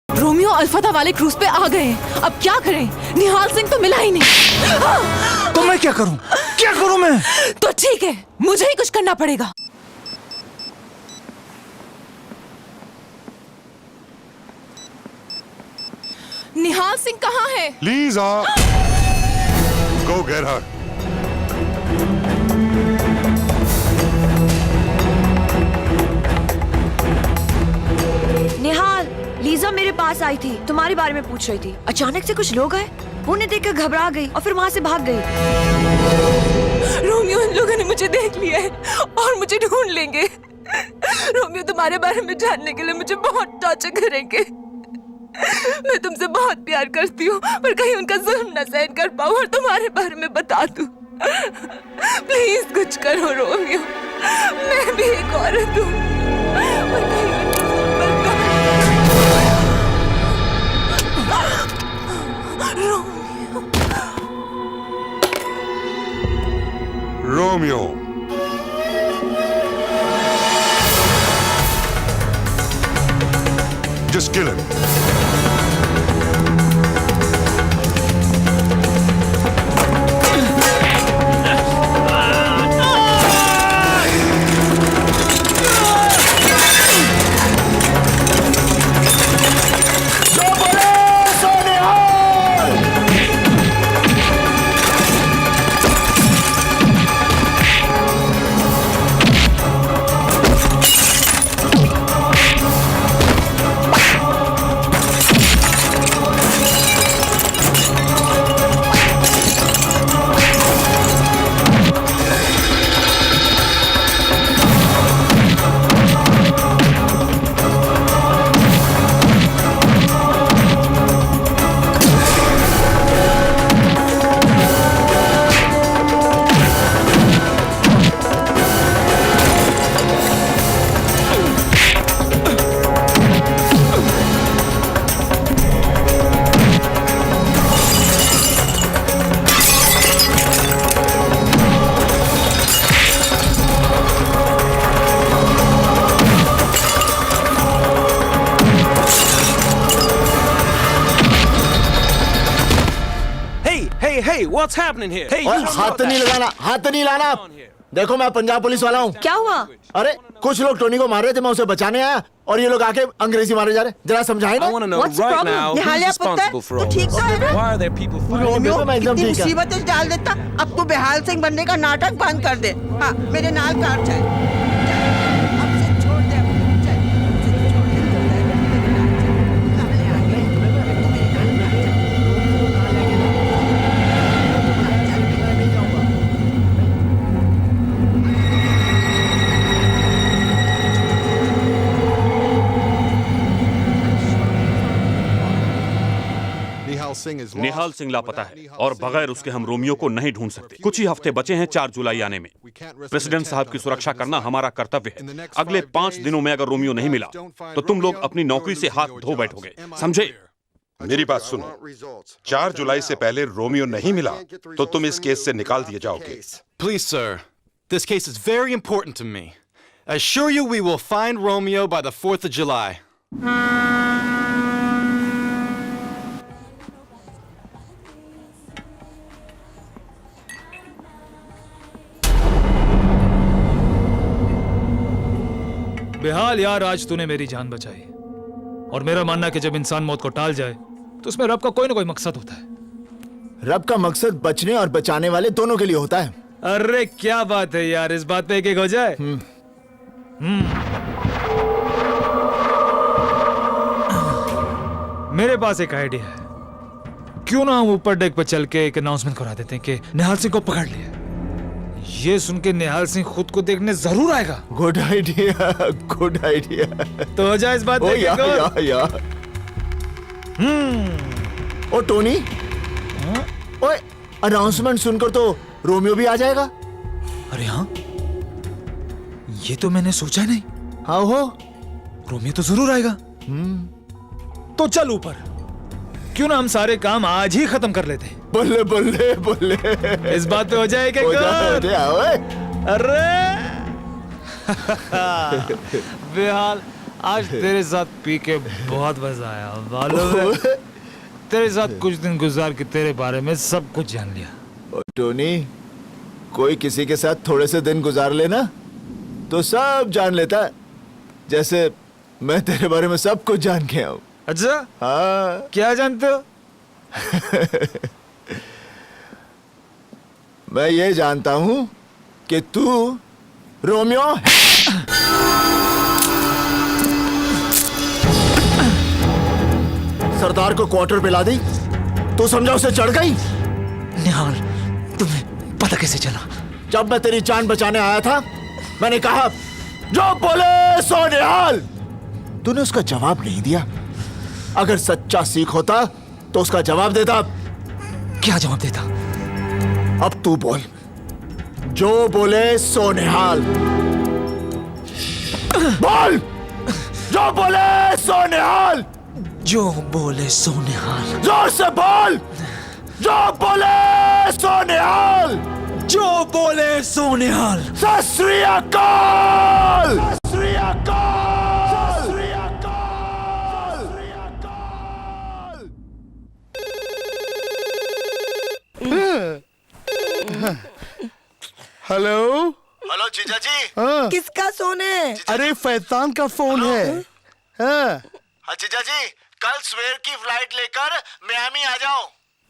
Romeo अल्फाता वाले cruise पे आ गए हैं। अब क्या करें? निहाल सिंह तो मिला ही नहीं। तो मैं क्या करूं? क्या करूं मैं? तो ठीक है, मुझे ही कुछ करना पड़ेगा। निहाल सिंह कहाँ है? Lisa, go get her. निहाल, लीजा मेरे पास आई थी, तुम्हारे बारे में पूछ रही थी। अचानक से कुछ लोग आए, उन्हें देखकर घबरा गई और फिर वहाँ से भाग गई। रोमियो, इन लोगों ने मुझे देख लिया है और मुझे ढूंढ लेंगे। रोमियो, तुम्हारे बारे में जानने के लिए मुझे बहुत टॉर्चर करेंगे। मैं तुमसे बहुत प्यार करती हूँ, पर कहीं उनका जुल्म न सहन कर पाऊँ और तुम्हारे बारे में बता दूँ। प्लीज कुछ करो रोमियो, मैं भी एक औरत हूँ और कहीं उनका जुल्म Romeo. Just kill him. Hey, what's happening here? Hey, you हाथ नहीं लगाना, हाथ नहीं लाना। देखो मैं पंजाब पुलिस वाला हूँ। क्या हुआ? अरे कुछ लोग टोनी को मार रहे थे, मैं उसे बचाने आया और ये लोग आके अंग्रेजी मारे जा रहे। जरा समझाए ना। I want to know What's the right problem? now who's निहालिया responsible for पुत्र, all तू ठीक this. तो है ना? Why are there people fighting? Romeo, मैं एकदम कितनी ठीक है। मुसीबतें डाल देता। अब तू बेहाल सिंह बनने का नाटक बंद कर दे। हाँ, मेरे नाल कार चल। अब से छोड़ दे अपने, चल। अब से छोड़ दे, चल। मेरे नाल चल। सामने आ गई। तू मेरे नाल कार चल। निहाल सिंह लापता है और बगैर उसके हम रोमियो को नहीं ढूंढ सकते। कुछ ही हफ्ते बचे हैं 4 जुलाई आने में। प्रेसिडेंट साहब की सुरक्षा करना हमारा कर्तव्य है। अगले 5 दिनों में अगर रोमियो नहीं मिला तो तुम लोग अपनी नौकरी से हाथ धो बैठोगे, समझे? मेरी बात सुनो, 4 जुलाई से पहले रोमियो नहीं मिला तो तुम इस केस से निकाल दिए जाओगे। Please, sir. This case is very important to me. I assure you we will find Romeo by the 4th of July. बेहाल यार, आज तूने मेरी जान बचाई और मेरा मानना है कि जब इंसान मौत को टाल जाए तो उसमें रब का कोई ना कोई मकसद होता है। रब का मकसद बचने और बचाने वाले दोनों के लिए होता है। अरे क्या बात है यार, इस बात पे एक हो जाए। मेरे पास एक आइडिया है। क्यों ना हम ऊपर डेक पर चल के एक अनाउंसमेंट करा देते हैं कि निहाल सिंह को पकड़ लिया। ये सुन के निहाल सिंह खुद को देखने जरूर आएगा। Good idea, good idea. तो हो जाए इस बात पे एक और। या। ओ टोनी, ओए अनाउंसमेंट सुनकर तो रोमियो भी आ जाएगा। अरे हाँ, ये तो मैंने सोचा नहीं। हाँ हो, रोमियो तो जरूर आएगा। तो चल ऊपर, क्यों ना हम सारे काम आज ही खत्म कर लेते। बल्ले बल्ले बल्ले। इस बात पे हो जाए क्या? ओए। अरे बेहाल, आज तेरे साथ पी के बहुत मजा आया मालूम है। तेरे साथ कुछ दिन गुजार के तेरे बारे में सब कुछ जान लिया। ओ टोनी, कोई किसी के साथ थोड़े से दिन गुजार लेना तो सब जान लेता है। जैसे मैं तेरे बारे में सब कुछ जान के आऊं। अच्छा, हाँ, क्या जानते हो? मैं ये जानता हूं कि तू रोमियो है। सरदार को क्वार्टर पे ला दी तो समझा उसे चढ़ गई। निहाल, तुम्हें पता कैसे चला? जब मैं तेरी जान बचाने आया था मैंने कहा जो बोले सो निहाल। तूने उसका जवाब नहीं दिया। अगर सच्चा सिख होता तो उसका जवाब देता। क्या जवाब देता? अब तू बोल, जो बोले सो निहाल। बोल, जो बोले सो निहाल। जो बोले सो निहाल। जोर से बोल, जो बोले सो निहाल। जो बोले सो निहाल। सत श्री अकाल। सत श्री अकाल। सत श्री अकाल। सत श्री अकाल। हेलो हेलो जीजा जी। हाँ, किसका सोने? अरे फैतान का फोन है। हाँ, हाँ जीजा जी, कल सवेर की फ्लाइट लेकर मियामी आ जाओ।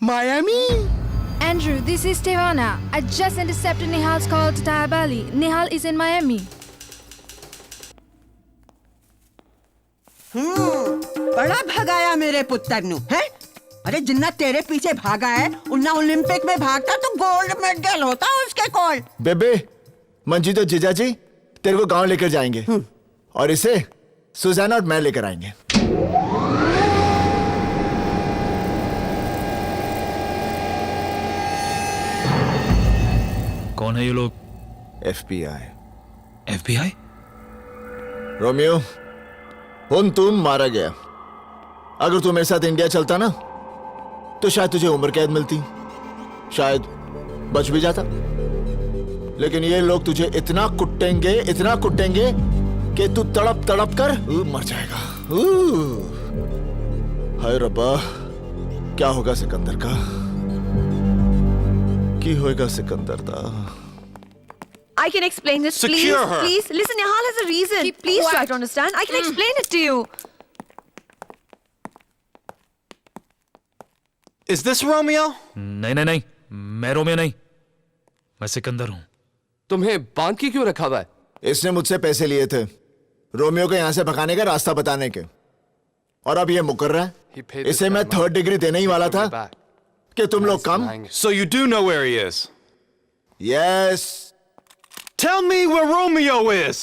Miami. Andrew, this is Tehana. I just intercepted Nihal's call to Diabali. Nihal is in Miami. बड़ा भगाया मेरे पुत्र नु है। अरे जिन्ना तेरे पीछे भागा है उन्ना ओलंपिक में भागता तो गोल्ड मेडल होता उसके कोल। बेबे, मंजीत और जीजा जी तेरे को गांव लेकर जाएंगे और इसे सुजाना और मैं लेकर आएंगे। कौन है ये लोग? FBI। FBI? रोमियो, उन तुम मारा गया। अगर तू मेरे साथ इंडिया चलता ना तो शायद तुझे उम्र कैद मिलती, शायद बच भी जाता। लेकिन ये लोग तुझे इतना कुटेंगे कि तू तड़प तड़प कर मर जाएगा। हाय रब्बा, क्या होगा सिकंदर का? की होएगा सिकंदर दा? I can explain this, please. Secure her. Please, listen, Nihal has a reason. Please try to understand. I can explain it to you. Is this Romeo? नहीं नहीं नहीं, मैं रोमियो नहीं, मैं सिकंदर हूँ। तुम्हें बांध के क्यों रखा हुआ है? इसने मुझसे पैसे लिए थे रोमियो को यहां से भगाने का रास्ता बताने के, और अब ये मुकर रहा है। इसे मैं 3rd डिग्री देने ही वाला था कि तुम लोग कम। So you do know where he is? Yes। Tell me where Romeo is!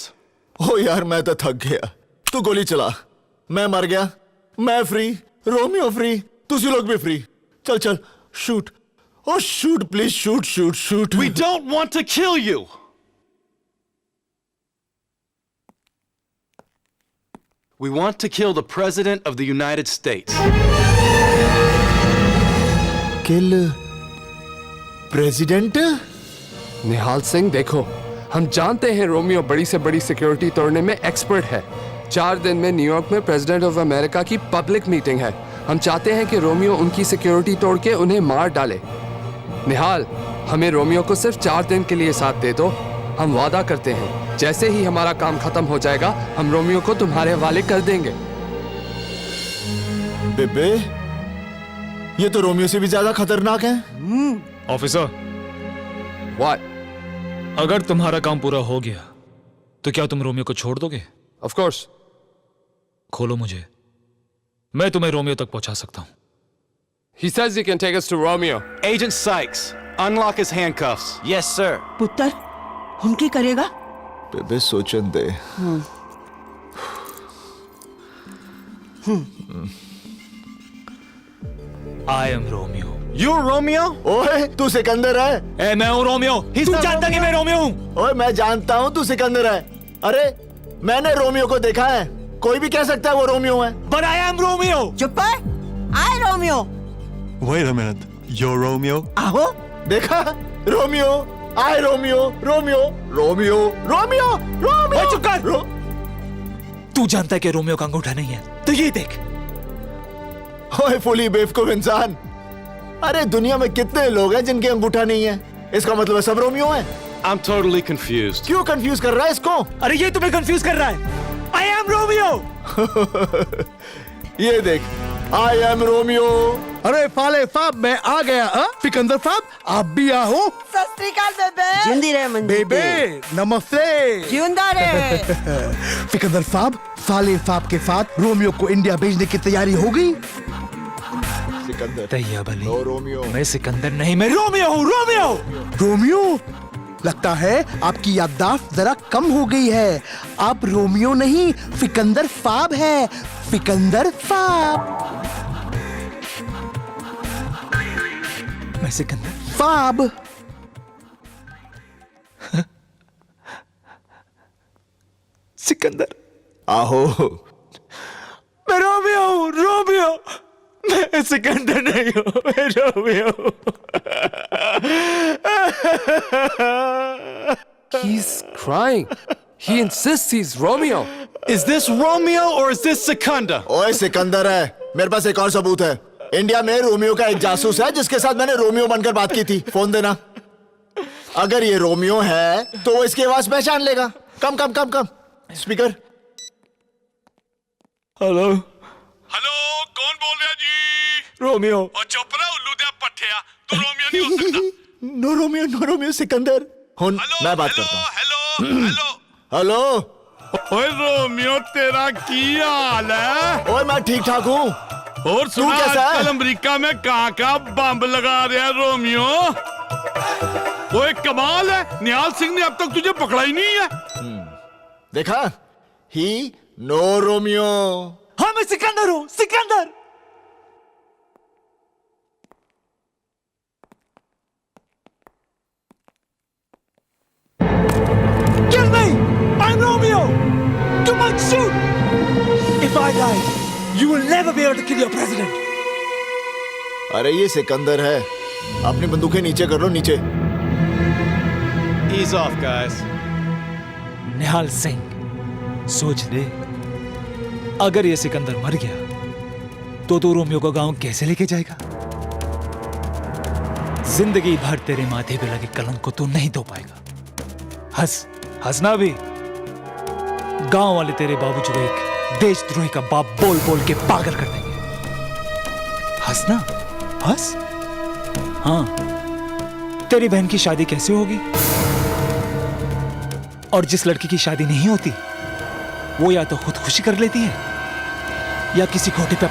ओ यार, मैं तो थक गया। तू गोली चला, मैं मर गया, मैं फ्री, रोमियो फ्री, तुझे लोग भी फ्री। चल चल, shoot. Oh shoot please, shoot shoot shoot. We don't want to kill you! We want to kill the President of the United States. Kill president? Nihal Singh, देखो, हम जानते हैं रोमियो बड़ी से बड़ी सिक्योरिटी तोड़ने में एक्सपर्ट है। 4 दिन में न्यूयॉर्क में प्रेसिडेंट ऑफ अमेरिका की पब्लिक मीटिंग है। हम चाहते हैं कि रोमियो उनकी सिक्योरिटी तोड़ के उन्हें मार डाले। निहाल, हमें रोमियो को सिर्फ 4 दिन के लिए साथ दे दो। हम वादा करते हैं जैसे ही हमारा काम खत्म हो जाएगा हम रोमियो को तुम्हारे हवाले कर देंगे। बेबे, ये तो रोमियो से भी ज्यादा खतरनाक है। Officer, What? अगर तुम्हारा काम पूरा हो गया तो क्या तुम रोमियो को छोड़ दोगे? Of course. खोलो मुझे, मैं तुम्हें रोमियो तक पहुंचा सकता हूं। He says he can take us to Romeo. Agent Sykes, unlock his handcuffs. Yes, sir. पुत्र उनकी करेगा? बेबे सोचन दे। I am Romeo. You're Romeo? ओए, तू सिकंदर है। ए, मैं हूं रोमियो। तू जानता कि मैं रोमियो हूं? ओए, मैं जानता हूं तू सिकंदर है। अरे मैंने रोमियो को देखा है, कोई भी कह सकता है वो रोमियो है। But I am Romeo. चुप है। आए Romeo. Wait a minute. You're Romeo? आहो। देखा, रोमियो, आए Romeo, Romeo, Romeo, Romeo, Romeo. चुप कर। तू जानता है कि रोमियो का अंगूठा नहीं है, तो ये देख। ओए फुली बेवकूफ इंसान, अरे दुनिया में कितने लोग हैं जिनके अंगूठा नहीं है? इसका मतलब है सब रोमियो हैं? I'm totally confused. क्यों कंफ्यूज कर रहा है इसको? अरे ये तुम्हें कंफ्यूज कर रहा है। I am Romeo. ये देख, I am रोमियो। अरे फाले फाब मैं आ गया। सिकंदर फाब आप भी आओ। सत श्री अकाल बेबे। जिंदी रहे मंजी। बेबे नमस्ते। जिंदा रहे। सिकंदर फाब, फाले फाब के साथ रोमियो को इंडिया भेजने की तैयारी हो गई? Sikandar Tayyab Ali, no Romeo. मैं सिकंदर नहीं, मैं रोमियो हूँ। Romeo Romeo? लगता है आपकी याददाश्त जरा कम हो गई है। आप रोमियो नहीं, सिकंदर फाब है। सिकंदर फाब। मैं सिकंदर फाब। सिकंदर आहो। मैं रोमियो हूँ। रोमियो, मैं सिकंदर नहीं हूँ, मैं रोमियो हूँ। He's crying. He insists he's Romeo. Is this Romeo or is this Sikandar? ओए सिकंदर है। मेरे पास एक और सबूत है। इंडिया में रोमियो का एक जासूस है जिसके साथ मैंने रोमियो बनकर बात की थी। फोन देना। अगर ये रोमियो है तो वो इसकी आवाज पहचान लेगा। कम कम कम कम स्पीकर। हेलो हेलो, कौन बोल रहा जी? रोमियो। और चुप रहा उल्लू दे पट्टिया, तू रोमियो नहीं हो सकता। No Romeo Sikandar. मैं बात करता हूँ। Hello hello hello. ओए रोमियो, तेरा की हाल है? ओए मैं ठीक ठाक हूँ। और सुना कैसा है? आजकल अमेरिका में कहाँ बम लगा रहा है रोमियो? वो एक कमाल है, निहाल सिंह ने अब तक तुझे पकड़ा ही नहीं है। देखा, ही नो रोमियो। हाँ मैं सिकंदर हूँ। Sikandar. Kill me! I'm Romeo! You might shoot! If I die, you will never be able to kill your president. अरे ये सिकंदर है। अपनी बंदूकें नीचे कर लो, नीचे। Ease off, guys. निहाल सिंह, सोच ले, अगर ये सिकंदर मर गया तो रोमियो को गांव कैसे लेके जाएगा? जिंदगी भर तेरे माथे पे लगे कलंक को तू नहीं धो पाएगा। हंसना भी। गांव वाले तेरे बाबूजी को एक देशद्रोही का बाप बोल बोल के पागल कर देंगे। हंसना, हंस। हाँ, तेरी बहन की शादी कैसे होगी? और जिस लड़की की शादी नहीं होती वो या तो खुदकुशी कर लेती है या किसी खोटे पे